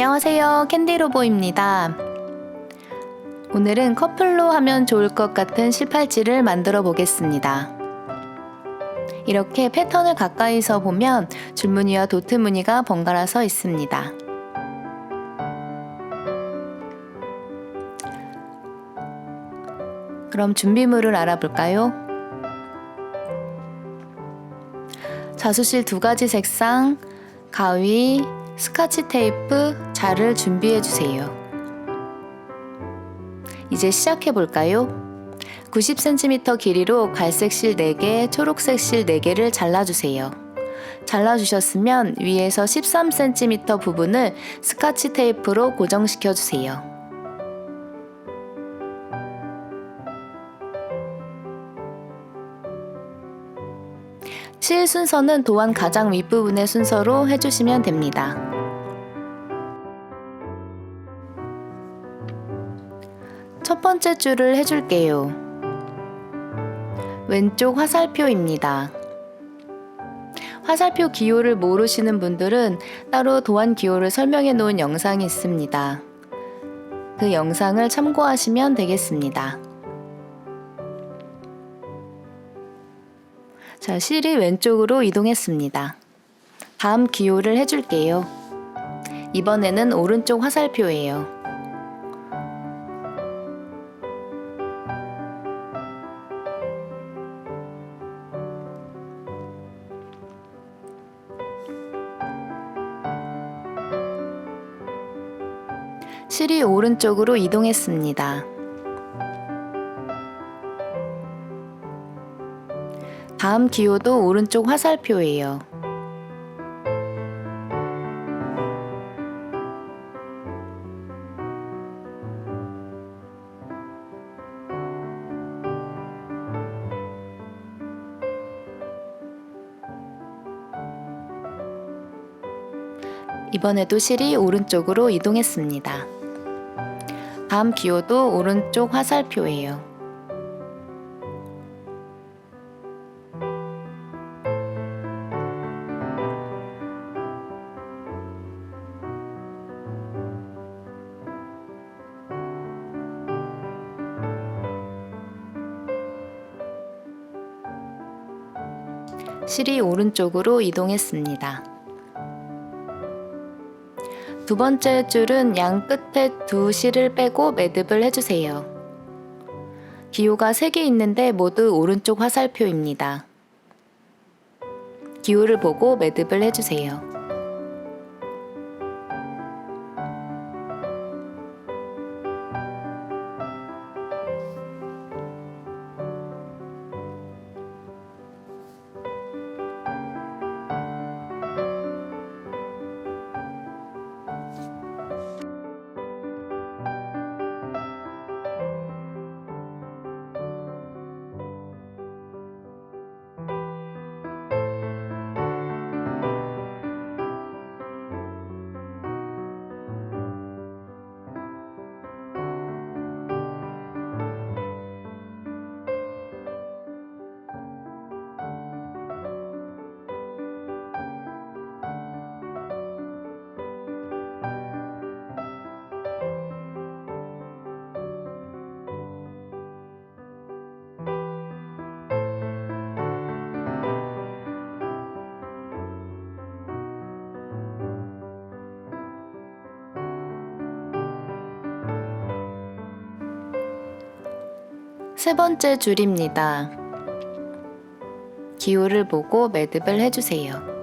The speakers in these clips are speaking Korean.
안녕하세요. 캔디로보입니다. 오늘은 커플로 하면 좋을 것 같은 실팔찌를 만들어 보겠습니다. 이렇게 패턴을 가까이서 보면 줄무늬와 도트 무늬가 번갈아서 있습니다. 그럼 준비물을 알아볼까요? 자수실 2가지 색상, 가위, 스카치 테이프, 자를 준비해 주세요. 이제 시작해 볼까요? 90cm 길이로 갈색 실 4개, 초록색 실 4개를 잘라주세요. 잘라주셨으면 위에서 13cm 부분을 스카치 테이프로 고정시켜 주세요. 실 순서는 도안 가장 윗부분의 순서로 해주시면 됩니다. 첫 번째 줄을 해줄게요. 왼쪽 화살표입니다. 화살표 기호를 모르시는 분들은 따로 도안 기호를 설명해 놓은 영상이 있습니다. 그 영상을 참고하시면 되겠습니다. 자, 실이 왼쪽으로 이동했습니다. 다음 기호를 해줄게요. 이번에는 오른쪽 화살표예요. 실이 오른쪽으로 이동했습니다. 다음 기호도 오른쪽 화살표예요. 이번에도 실이 오른쪽으로 이동했습니다. 다음 기호도 오른쪽 화살표예요. 실이 오른쪽으로 이동했습니다. 두 번째 줄은 양 끝에 두 실을 빼고 매듭을 해주세요. 기호가 3개 있는데 모두 오른쪽 화살표입니다. 기호를 보고 매듭을 해주세요. 세 번째 줄입니다. 기호를 보고 매듭을 해주세요.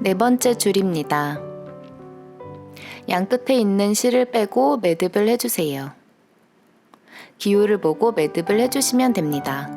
네 번째 줄입니다. 양 끝에 있는 실을 빼고 매듭을 해주세요. 기호를 보고 매듭을 해주시면 됩니다.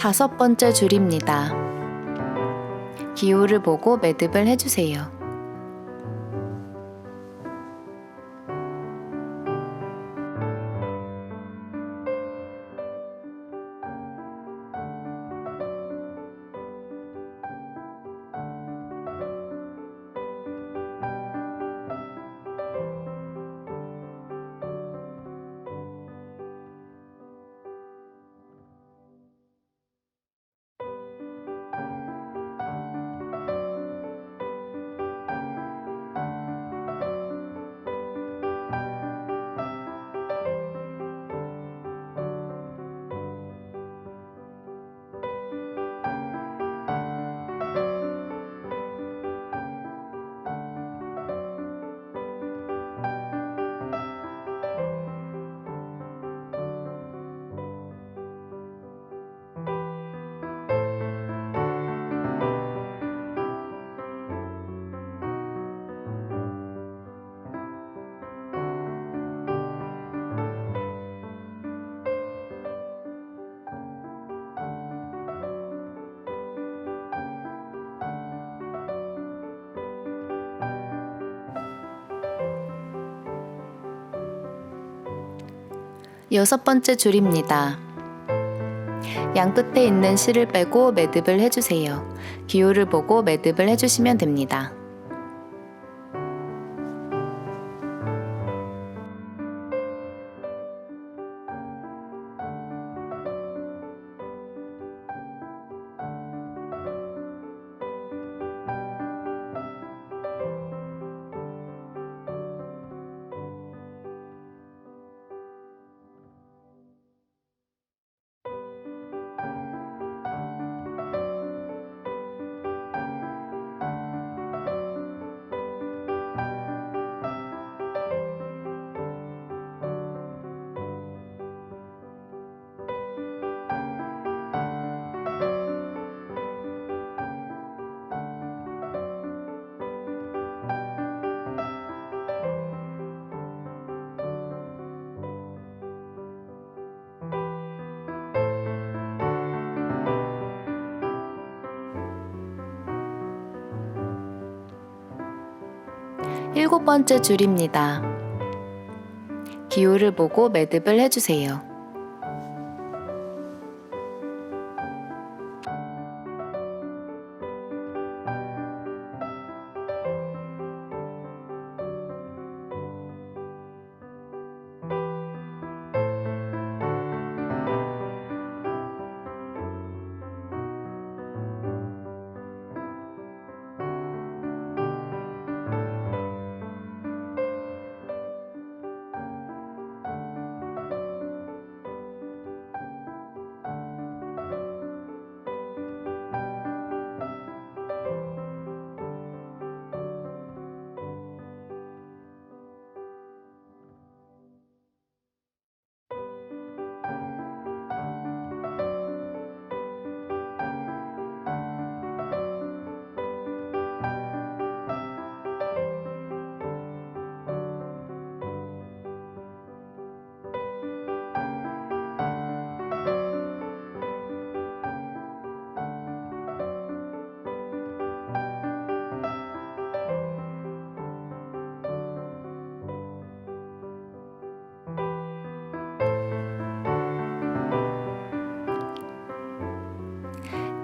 다섯 번째 줄입니다. 기호를 보고 매듭을 해주세요. 여섯 번째 줄입니다. 양 끝에 있는 실을 빼고 매듭을 해주세요. 기호를 보고 매듭을 해주시면 됩니다. 일곱 번째 줄입니다. 기호를 보고 매듭을 해주세요.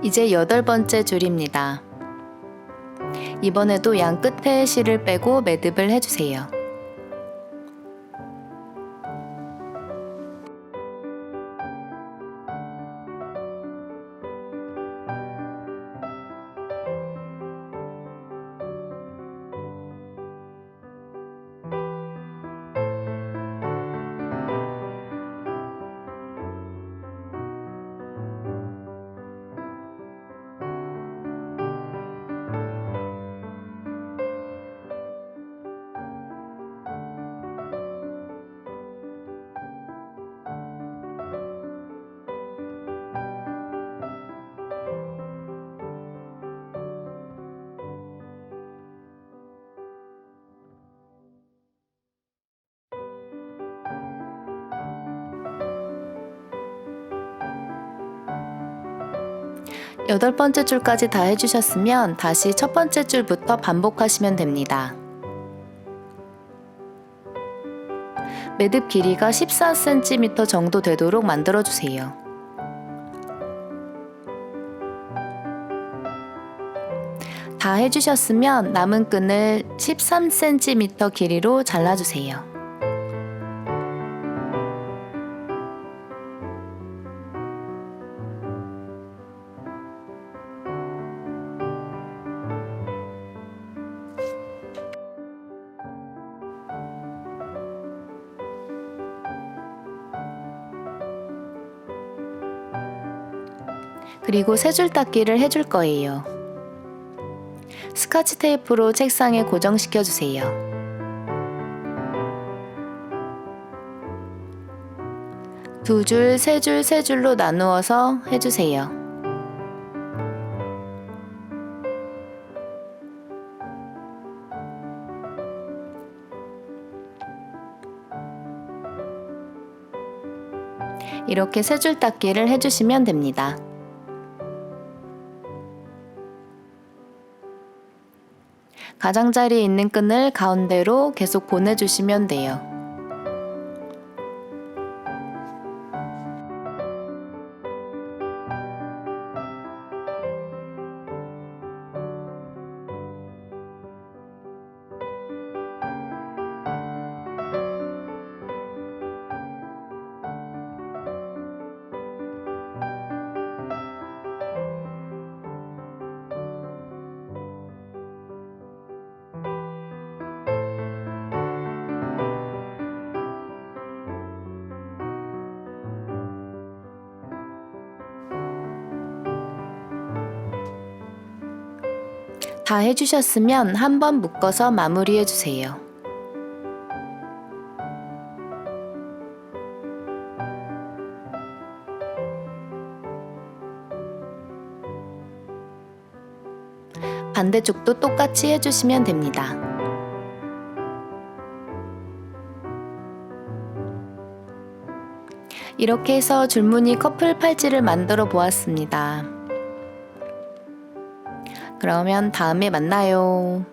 이제 8번째 줄입니다. 이번에도 양 끝에 실을 빼고 매듭을 해주세요. 여덟 번째 줄까지 다 해주셨으면 다시 첫 번째 줄부터 반복하시면 됩니다. 매듭 길이가 14cm 정도 되도록 만들어주세요. 다 해주셨으면 남은 끈을 13cm 길이로 잘라주세요. 그리고 세 줄 닦기를 해줄 거예요. 스카치 테이프로 책상에 고정시켜 주세요. 두 줄, 세 줄, 세 줄로 나누어서 해주세요. 이렇게 세 줄 닦기를 해주시면 됩니다. 가장자리에 있는 끈을 가운데로 계속 보내주시면 돼요. 다 해주셨으면 한번 묶어서 마무리해 주세요. 반대쪽도 똑같이 해주시면 됩니다. 이렇게 해서 줄무늬 커플 팔찌를 만들어 보았습니다. 그러면 다음에 만나요.